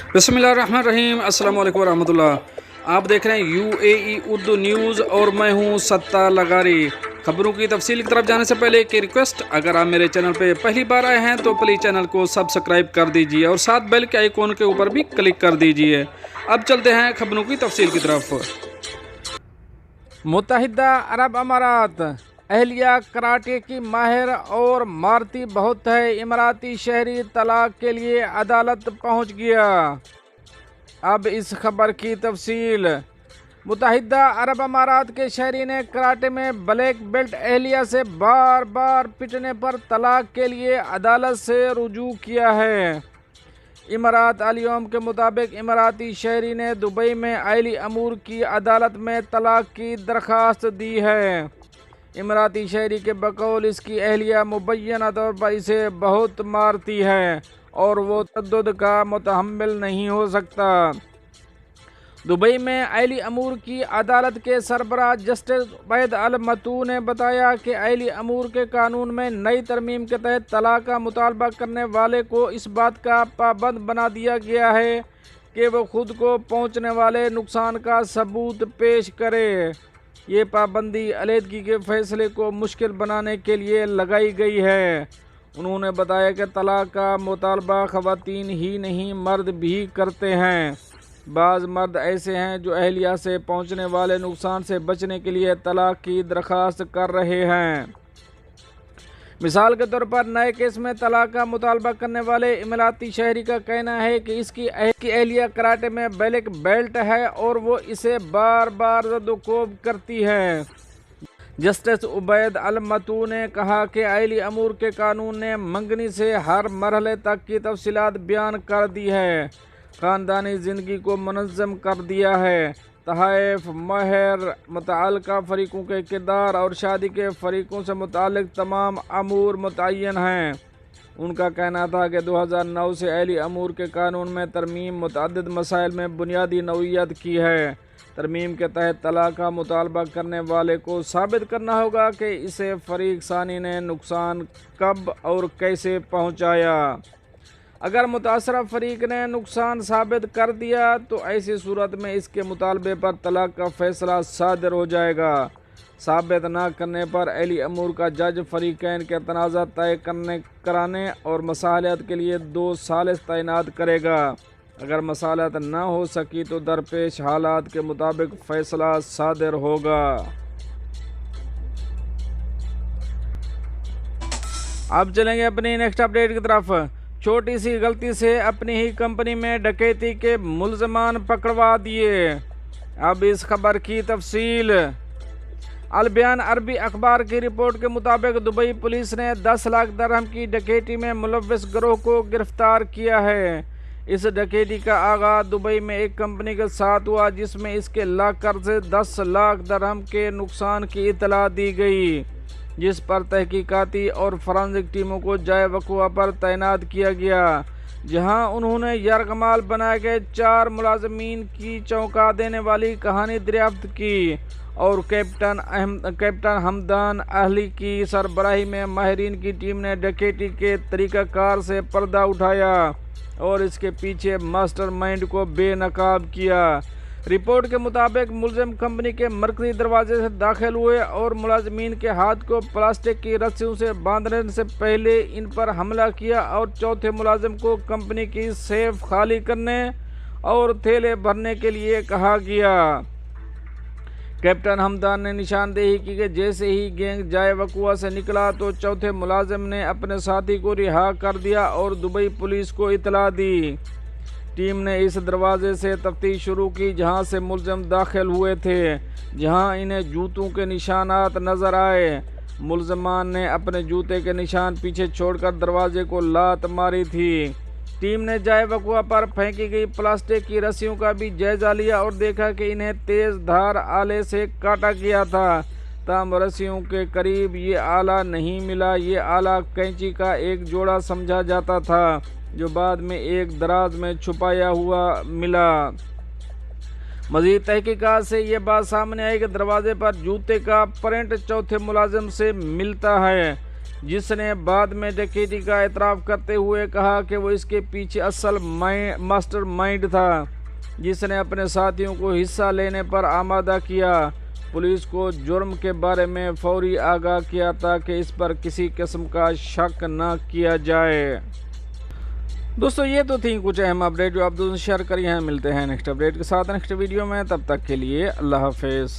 बिस्मिल्लाहिर्रहमानिर्रहीम। अस्सलाम वालेकुम रहमतुल्लाह। आप देख रहे हैं UAE उर्दू न्यूज़ और मैं हूं सत्तार लगारी। खबरों की तफसील की तरफ जाने से पहले एक रिक्वेस्ट, अगर आप मेरे चैनल पे पहली बार आए हैं तो प्लीज़ चैनल को सब्सक्राइब कर दीजिए और साथ बेल के आइकॉन के ऊपर भी क्लिक कर दीजिए। अब चलते हैं खबरों की तफसील की तरफ। मुत्तहिदा अरब अमारात अहलिया कराटे की माहिर और मारती बहुत है। इमराती शहरी तलाक के लिए अदालत पहुंच गया। अब इस खबर की तफसील। मुत्तहिदा अरब अमारात के शहरी ने कराटे में ब्लैक बेल्ट अहलिया से बार बार पिटने पर तलाक के लिए अदालत से रुजू किया है। इमारात अल-यौम के मुताबिक इमराती शहरी ने दुबई में आइली अमूर की अदालत में तलाक की दरख्वास्त दी है। इमराती शहरी के बकौल इसकी अहलिया मुबैना तौर पर इसे बहुत मारती है और वो तशद्दुद का मुतहम्मिल नहीं हो सकता। दुबई में आइली अमूर की अदालत के सरबराह जस्टिस उबैद अल मतू ने बताया कि आइली अमूर के कानून में नई तरमीम के तहत तलाक का मुतालबा करने वाले को इस बात का पाबंद बना दिया गया है कि वो खुद को पहुंचने वाले नुकसान का सबूत पेश करे। ये पाबंदी अलहदगी के फैसले को मुश्किल बनाने के लिए लगाई गई है। उन्होंने बताया कि तलाक का मुतालबा ख़वातीन ही नहीं मर्द भी करते हैं। बाज़ मर्द ऐसे हैं जो अहलिया से पहुंचने वाले नुकसान से बचने के लिए तलाक की दरख्वास्त कर रहे हैं। मिसाल के तौर पर नए केस में तलाक का मुतालबा करने वाले इमराती शहरी का कहना है कि इसकी अहलिया कराटे में ब्लैक बेल्ट है और वो इसे बार बार ज़द-ओ-कोब करती है। जस्टिस उबैद अल मतू ने कहा कि आइली अमूर के कानून ने मंगनी से हर मरहले तक की तफसीलात बयान कर दी है, ख़ानदानी ज़िंदगी को मुनज़्ज़म कर दिया है। तहफ़, महर, मुतअल्लिक़ा फ़रीक़ों के किरदार और शादी के फ़रीक़ों से मुताल्लिक़ तमाम अमूर मुतय्यन हैं। उनका कहना था कि 2009 से आइली अमूर के कानून में तरमीम मुतअद्दिद मसाइल में बुनियादी नौइयत की है। तरमीम के तहत तलाक का मुतालबा करने वाले को साबित करना होगा कि इसे फ़रीक़ सानी ने नुकसान कब और कैसे पहुँचाया। अगर मुतासरा फ़रीक ने नुकसान साबित कर दिया तो ऐसी सूरत में इसके मुतालबे पर तलाक का फ़ैसला सादिर हो जाएगा। साबित न करने पर अली अमूर का जज फ़रीक़ैन के तनाज़ा तय कराने और मसालहत के लिए 2 सालिस तैनात करेगा। अगर मसालहत न हो सकी तो दरपेश हालात के मुताबिक फ़ैसला सादिर होगा। अब चलेंगे अपनी नेक्स्ट अपडेट की तरफ। छोटी सी गलती से अपनी ही कंपनी में डकैती के मुल्ज़मान पकड़वा दिए। अब इस खबर की तफसील। अल बयान अरबी अखबार की रिपोर्ट के मुताबिक दुबई पुलिस ने 10 लाख दरहम की डकैती में मुलव्विस गिरोह को गिरफ्तार किया है। इस डकैती का आगाज़ दुबई में एक कंपनी के साथ हुआ जिसमें इसके लॉकर से 10 लाख दरहम के नुकसान की इतला दी गई, जिस पर तहकीकाती और फॉरेंसिक टीमों को जाए वक़ुआ पर तैनात किया गया, जहां उन्होंने यरगमाल बनाए गए 4 मुलाजमीन की चौंका देने वाली कहानी दरियाफ्त की और कैप्टन हमदान अहली की सरबराही में माहिरीन की टीम ने डकैती के तरीक़ाकार से पर्दा उठाया और इसके पीछे मास्टरमाइंड को बेनकाब किया। रिपोर्ट के मुताबिक मुलजिम कंपनी के मरकज़ी दरवाजे से दाखिल हुए और मुलाजमीन के हाथ को प्लास्टिक की रस्सियों से बांधने से पहले इन पर हमला किया और चौथे मुलाजिम को कंपनी की सेफ खाली करने और थैले भरने के लिए कहा गया। कैप्टन हमदान ने निशानदेही की कि जैसे ही गैंग जाए वक़ुआ से निकला तो चौथे मुलाजिम ने अपने साथी को रिहा कर दिया और दुबई पुलिस को इतला दी। टीम ने इस दरवाजे से तफ्तीश शुरू की जहां से मुलजिम दाखिल हुए थे, जहां इन्हें जूतों के निशानात नज़र आए। मुलजमान ने अपने जूते के निशान पीछे छोड़कर दरवाजे को लात मारी थी। टीम ने जाए वक़ुआ पर फेंकी गई प्लास्टिक की रस्सियों का भी जायज़ा लिया और देखा कि इन्हें तेज़ धार आले से काटा गया था। तमाम रस्सियों के करीब ये आला नहीं मिला। ये आला कैंची का एक जोड़ा समझा जाता था जो बाद में एक दराज में छुपाया हुआ मिला। मज़ीद तहकीकात से ये बात सामने आई कि दरवाजे पर जूते का प्रिंट चौथे मुलाजिम से मिलता है। جس نے بعد میں ڈکیتی کا اعتراف کرتے ہوئے کہا کہ وہ اس کے پیچھے اصل ماسٹر مائنڈ تھا، جس نے اپنے ساتھیوں کو حصہ لینے پر آمادہ کیا۔ پولیس کو جرم کے بارے میں فوری آگاہ کیا تاکہ اس پر کسی قسم کا شک نہ کیا جائے۔ دوستو یہ تو تھیں کچھ اہم اپڈیٹ جو آپ دوستوں سے شیئر کری ہیں۔ ملتے ہیں نیکسٹ اپڈیٹ کے ساتھ نیکسٹ ویڈیو میں، تب تک کے لیے اللہ حافظ۔